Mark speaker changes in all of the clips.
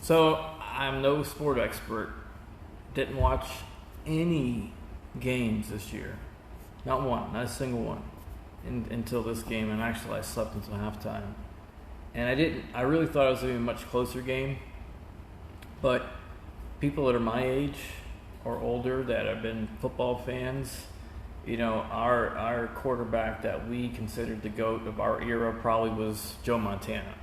Speaker 1: So I'm no sport expert. Didn't watch any games this year. Not one, not a single one, until this game. And actually, I slept until halftime. And I really thought it was going to be a much closer game. But people that are my age or older that have been football fans, our quarterback that we considered the GOAT of our era probably was Joe Montana.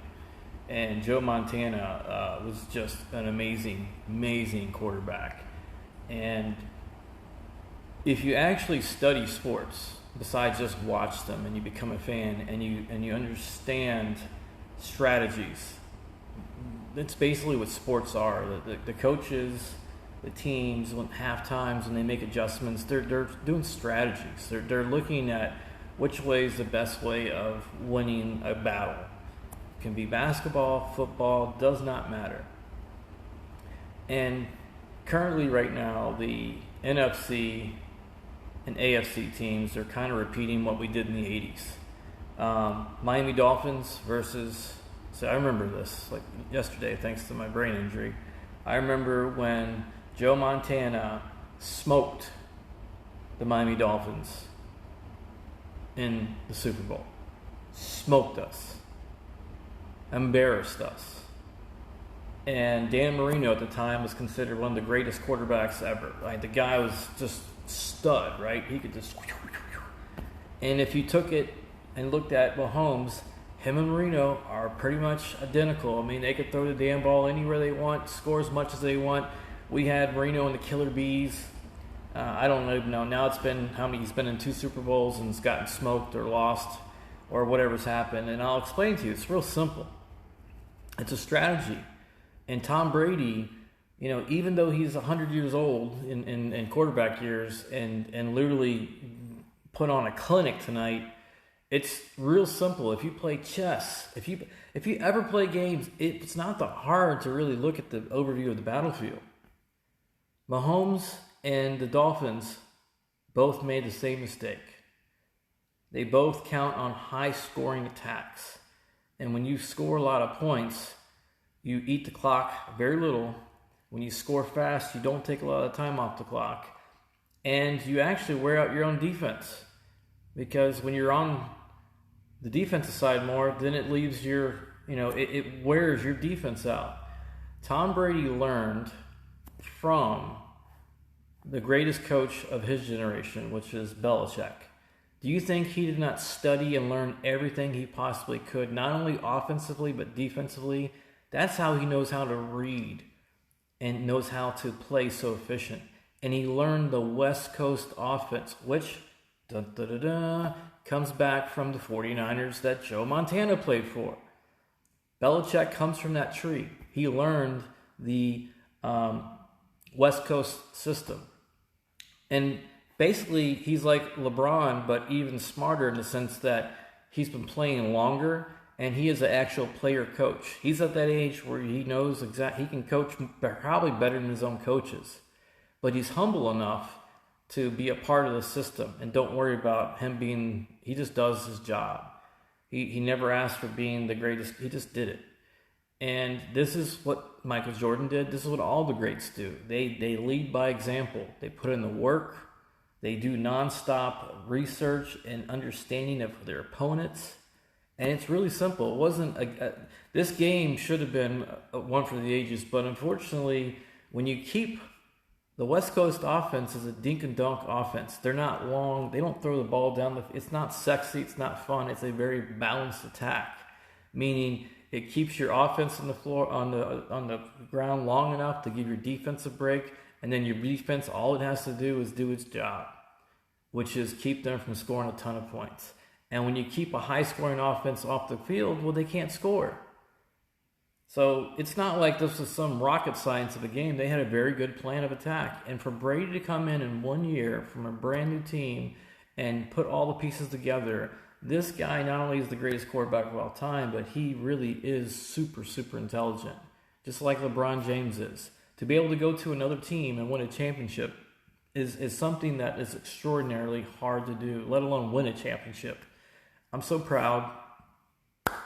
Speaker 1: And Joe Montana was just an amazing, amazing quarterback. And if you actually study sports, besides just watch them, and you become a fan, and you understand strategies, that's basically what sports are. The coaches, the teams, when half times when they make adjustments, they're doing strategies. They're looking at which way is the best way of winning a battle. It can be basketball, football, does not matter. And currently, right now, the NFC and AFC teams are kind of repeating what we did in the 80s. Miami Dolphins versus, so I remember this like yesterday thanks to my brain injury. I remember when Joe Montana smoked the Miami Dolphins in the Super Bowl. Smoked us. Embarrassed us. And Dan Marino at the time was considered one of the greatest quarterbacks ever. Like, the guy was just stud, right? He could just... And if you took it and looked at Mahomes, him and Marino are pretty much identical. I mean, they could throw the damn ball anywhere they want, score as much as they want. We had Marino and the Killer Bees. I don't even know. Now it's been how many? He's been in 2 Super Bowls and has gotten smoked or lost or whatever's happened. And I'll explain to you. It's real simple. It's a strategy. And Tom Brady, even though he's 100 years old in quarterback years and literally put on a clinic tonight, it's real simple. If you play chess, if you ever play games, it's not that hard to really look at the overview of the battlefield. Mahomes and the Dolphins both made the same mistake. They both count on high-scoring attacks. And when you score a lot of points, you eat the clock very little. When you score fast, you don't take a lot of time off the clock. And you actually wear out your own defense. Because when you're on the defensive side more, then it leaves it wears your defense out. Tom Brady learned from the greatest coach of his generation, which is Belichick. Do you think he did not study and learn everything he possibly could, not only offensively but defensively? That's how he knows how to read and knows how to play so efficient. And he learned the West Coast offense, which comes back from the 49ers that Joe Montana played for. Belichick comes from that tree. He learned the West Coast system. And basically, he's like LeBron, but even smarter in the sense that he's been playing longer. And he is an actual player coach. He's at that age where he knows he can coach probably better than his own coaches. But he's humble enough to be a part of the system. And don't worry about him he just does his job. He never asked for being the greatest. He just did it. And this is what Michael Jordan did. This is what all the greats do. They lead by example. They put in the work. They do nonstop research and understanding of their opponents. And it's really simple. It wasn't this game should have been one for the ages, but unfortunately, when you keep the West Coast offense is a dink and dunk offense. They're not long. They don't throw the ball down. It's not sexy. It's not fun. It's a very balanced attack, meaning it keeps your offense on the floor on the ground long enough to give your defense a break, and then your defense, all it has to do is do its job, which is keep them from scoring a ton of points. And when you keep a high-scoring offense off the field, well, they can't score. So it's not like this was some rocket science of a game. They had a very good plan of attack. And for Brady to come in 1 year from a brand new team and put all the pieces together, this guy not only is the greatest quarterback of all time, but he really is super, super intelligent, just like LeBron James is. To be able to go to another team and win a championship is something that is extraordinarily hard to do, let alone win a championship. I'm so proud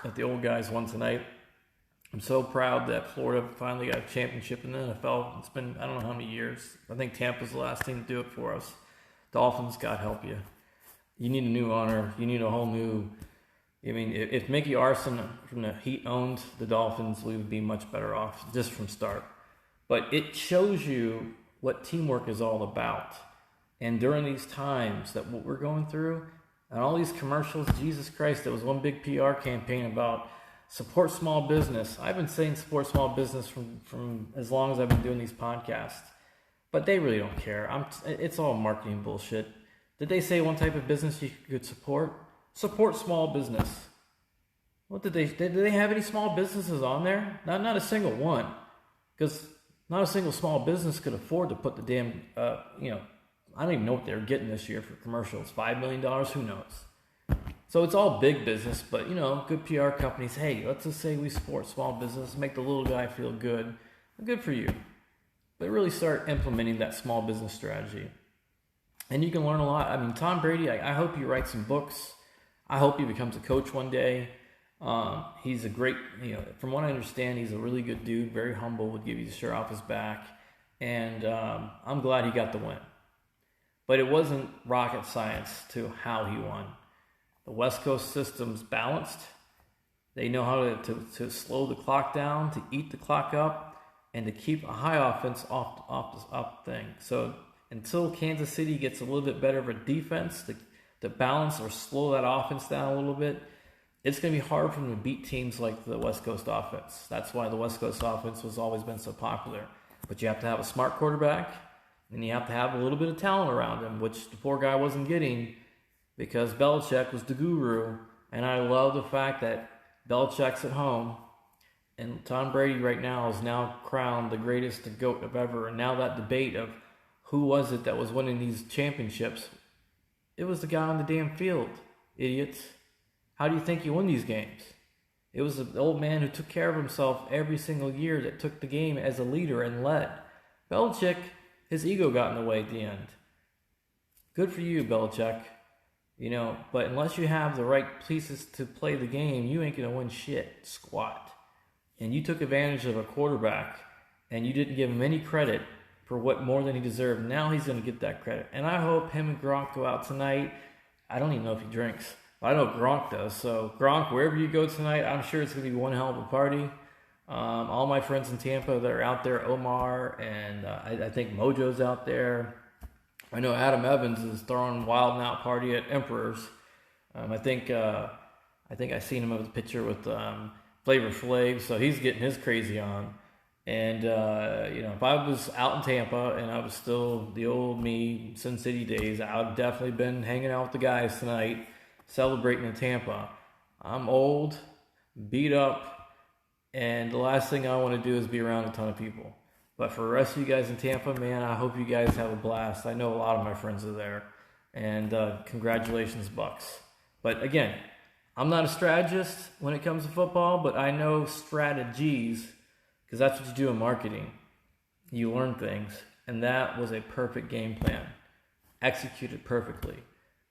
Speaker 1: that the old guys won tonight. I'm so proud that Florida finally got a championship in the NFL. It's been, I don't know how many years. I think Tampa's the last team to do it for us. Dolphins, God help you. You need a new owner. You need a whole new... I mean, if Mickey Arson from the Heat owned the Dolphins, we would be much better off just from start. But it shows you what teamwork is all about. And during these times that what we're going through, and all these commercials, Jesus Christ, there was one big PR campaign about support small business. I've been saying support small business from as long as I've been doing these podcasts. But they really don't care. It's all marketing bullshit. Did they say one type of business you could support? Support small business. What did they have any small businesses on there? Not a single one. Because not a single small business could afford to put the damn, I don't even know what they were getting this year for commercials. $5 million, who knows? So it's all big business, but, good PR companies, hey, let's just say we support small business, make the little guy feel good. Good for you. But really start implementing that small business strategy. And you can learn a lot. I mean, Tom Brady, I hope he writes some books. I hope he becomes a coach one day. He's a great, from what I understand, he's a really good dude, very humble, would give you the shirt off his back. And I'm glad he got the win. But it wasn't rocket science to how he won. The West Coast system's balanced. They know how to slow the clock down, to eat the clock up, and to keep a high offense off the thing. So until Kansas City gets a little bit better of a defense to balance or slow that offense down a little bit, it's going to be hard for them to beat teams like the West Coast offense. That's why the West Coast offense has always been so popular. But you have to have a smart quarterback, and you have to have a little bit of talent around him, which the poor guy wasn't getting because Belichick was the guru. And I love the fact that Belichick's at home, and Tom Brady right now is now crowned the greatest GOAT of ever. And now that debate of who was it that was winning these championships, it was the guy on the damn field, idiots. How do you think you win these games? It was the old man who took care of himself every single year that took the game as a leader and led. Belichick, his ego got in the way at the end. Good for you, Belichick. But unless you have the right pieces to play the game, you ain't going to win shit, squat. And you took advantage of a quarterback, and you didn't give him any credit for what more than he deserved. Now he's going to get that credit. And I hope him and Gronk go out tonight. I don't even know if he drinks. I know Gronk does. So Gronk, wherever you go tonight, I'm sure it's going to be one hell of a party. All my friends in Tampa that are out there, Omar, and I think Mojo's out there. I know Adam Evans is throwing Wild and Out party at Emperor's. I think I seen him with a picture with Flavor Flav, so he's getting his crazy on. And, if I was out in Tampa and I was still the old me, Sin City days, I would definitely been hanging out with the guys tonight, celebrating in Tampa. I'm old, beat up, and the last thing I want to do is be around a ton of people. But for the rest of you guys in Tampa, man, I hope you guys have a blast. I know a lot of my friends are there. And congratulations, Bucks. But again, I'm not a strategist when it comes to football, but I know strategies, because that's what you do in marketing. You learn things. And that was a perfect game plan. Executed perfectly.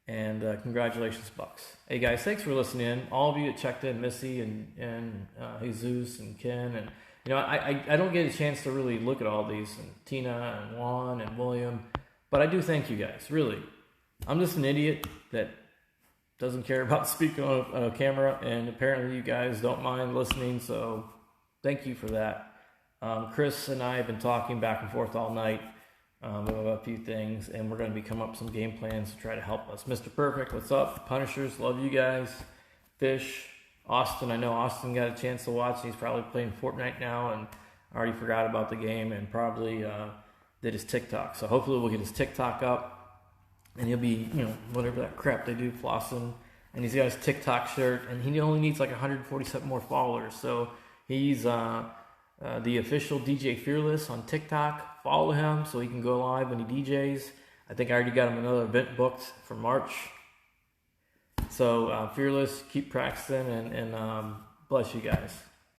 Speaker 1: And congratulations, Bucks. Hey, guys, thanks for listening in. All of you that checked in, Missy and Jesus and Ken. And, I don't get a chance to really look at all these. And Tina and Juan and William. But I do thank you guys, really. I'm just an idiot that doesn't care about speaking on a camera. And apparently you guys don't mind listening, so thank you for that. Chris and I have been talking back and forth all night about a few things, and we're going to be coming up with some game plans to try to help us. Mr. Perfect, what's up? Punishers, love you guys. Fish, Austin, I know Austin got a chance to watch. He's probably playing Fortnite now and already forgot about the game and probably did his TikTok. So hopefully we'll get his TikTok up, and he'll be, whatever that crap they do, flossing. And he's got his TikTok shirt, and he only needs like 147 more followers. So he's the official DJ Fearless on TikTok. Follow him so he can go live when he DJs. I think I already got him another event booked for March. So Fearless, keep practicing, and bless you guys.